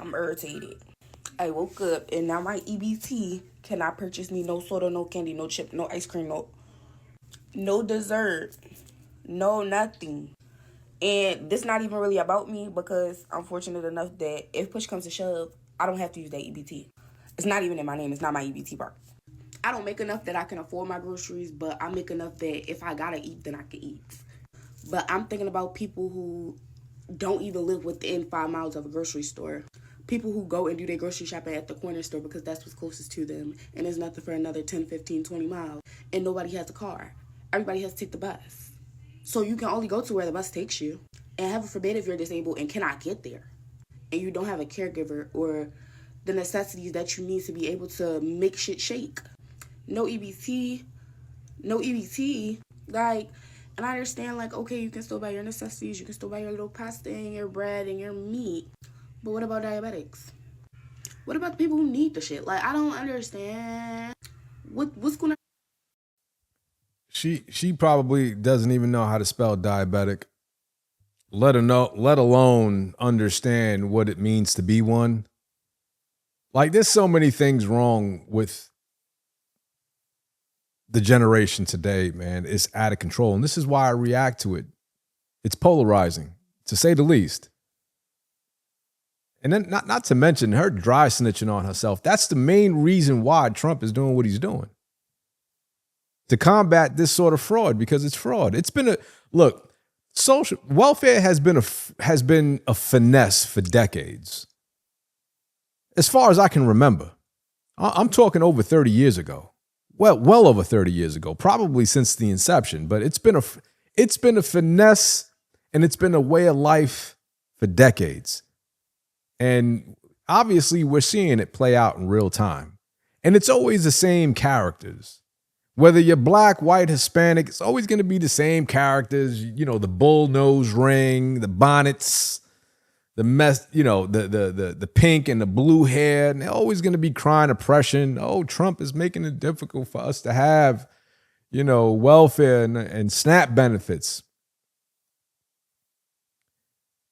I'm irritated. I woke up and now my EBT cannot purchase me no soda, no candy, no chip, no ice cream, no dessert, no nothing. And this not even really about me because I'm fortunate enough that if push comes to shove, I don't have to use that EBT. It's not even in my name. It's not my EBT part. I don't make enough that I can afford my groceries, but I make enough that if I gotta eat, then I can eat. But I'm thinking about people who don't even live within 5 miles of a grocery store. People who go and do their grocery shopping at the corner store because that's what's closest to them. And there's nothing for another 10, 15, 20 miles. And nobody has a car. Everybody has to take the bus. So you can only go to where the bus takes you. And heaven forbid if you're disabled and cannot get there. And you don't have a caregiver or the necessities that you need to be able to make shit shake. No EBT. No EBT. Like, and I understand, like, okay, you can still buy your necessities. You can still buy your little pasta and your bread and your meat. But what about diabetics? What about the people who need the shit? Like, I don't understand. What's gonna... She probably doesn't even know how to spell diabetic. Let alone understand what it means to be one. Like, there's so many things wrong with the generation today, man. It's out of control. And this is why I react to it. It's polarizing, to say the least. And then not to mention her dry snitching on herself. That's the main reason why Trump is doing what he's doing. To combat this sort of fraud, because it's fraud. It's been social welfare has been a finesse for decades. As far as I can remember. I'm talking over 30 years ago. Well over 30 years ago, probably since the inception, but it's been a finesse and it's been a way of life for decades. And obviously we're seeing it play out in real time. And it's always the same characters. Whether you're black, white, Hispanic, it's always going to be the same characters. You know, the bull nose ring, the bonnets, the mess, you know, the pink and the blue hair. And they're always going to be crying oppression. Oh, Trump is making it difficult for us to have, you know, welfare and SNAP benefits.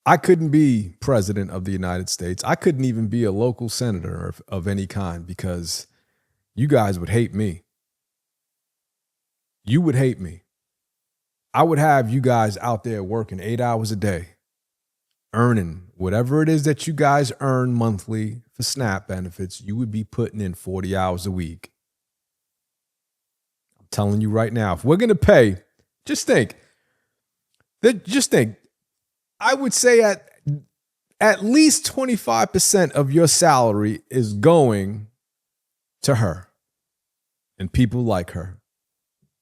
I couldn't be president of the United States. I couldn't even be a local senator of any kind because you guys would hate me. You would hate me. I would have you guys out there working 8 hours a day, earning whatever it is that you guys earn monthly for SNAP benefits. You would be putting in 40 hours a week. I'm telling you right now, if we're going to pay, just think, I would say at least 25% of your salary is going to her and people like her.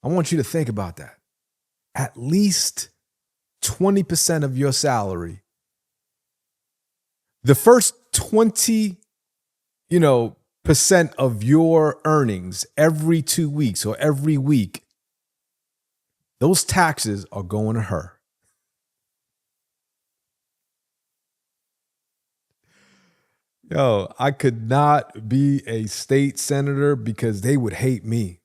I want you to think about that. At least 20% of your salary. The first 20, percent of your earnings every 2 weeks or every week, those taxes are going to her. Yo, I could not be a state senator because they would hate me.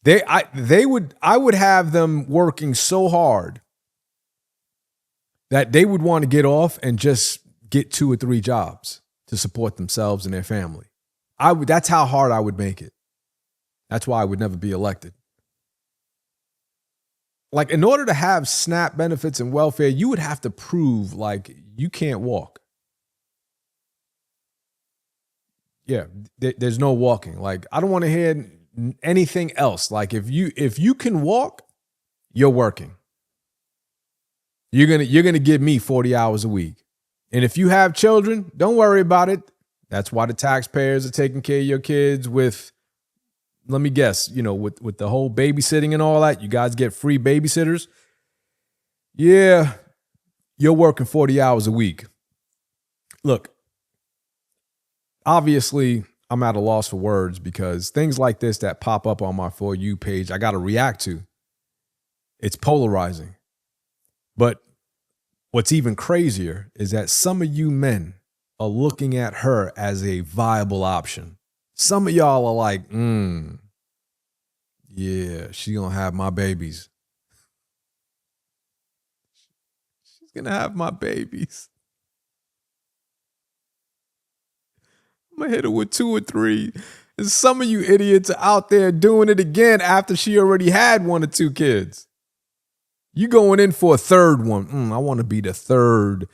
I would have them working so hard that they would want to get off and just get 2 or 3 jobs to support themselves and their family. That's how hard I would make it. That's why I would never be elected. Like, in order to have SNAP benefits and welfare, you would have to prove like you can't walk. Yeah, there's no walking. Like, I don't want to hear anything else. Like, if you can walk, you're working. You're gonna give me 40 hours a week. And if you have children, don't worry about it. That's why the taxpayers are taking care of your kids with, let me guess, with the whole babysitting and all that. You guys get free babysitters. Yeah, you're working 40 hours a week. Look, obviously, I'm at a loss for words because things like this that pop up on my For You page, I got to react to. It's polarizing. But what's even crazier is that some of you men are looking at her as a viable option. Some of y'all are like, yeah, she gonna have my babies. She's gonna have my babies. gonna hit her with 2 or 3. And some of you idiots are out there doing it again after she already had 1 or 2 kids. You going in for a third one. I want to be the third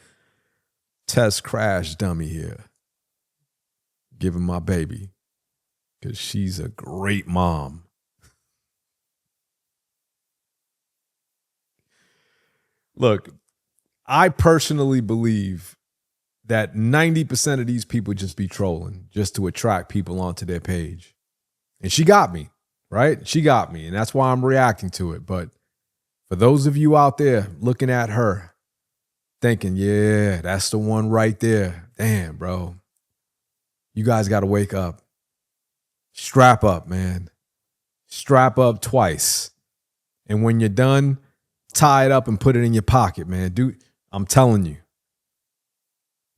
test crash dummy here. Giving my baby. Because she's a great mom. Look, I personally believe that 90% of these people just be trolling just to attract people onto their page. And she got me, right? She got me. And that's why I'm reacting to it. But for those of you out there looking at her, thinking, yeah, that's the one right there. Damn, bro. You guys got to wake up. Strap up, man. Strap up twice. And when you're done, tie it up and put it in your pocket, man. Dude, I'm telling you,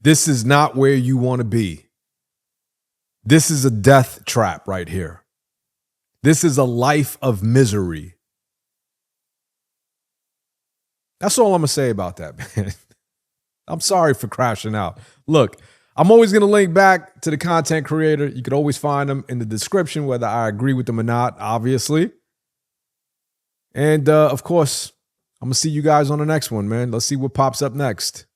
this is not where you want to be. This is a death trap right here. This is a life of misery. That's all I'm going to say about that, man. I'm sorry for crashing out. Look, I'm always going to link back to the content creator. You could always find them in the description, whether I agree with them or not, obviously. And, of course, I'm going to see you guys on the next one, man. Let's see what pops up next.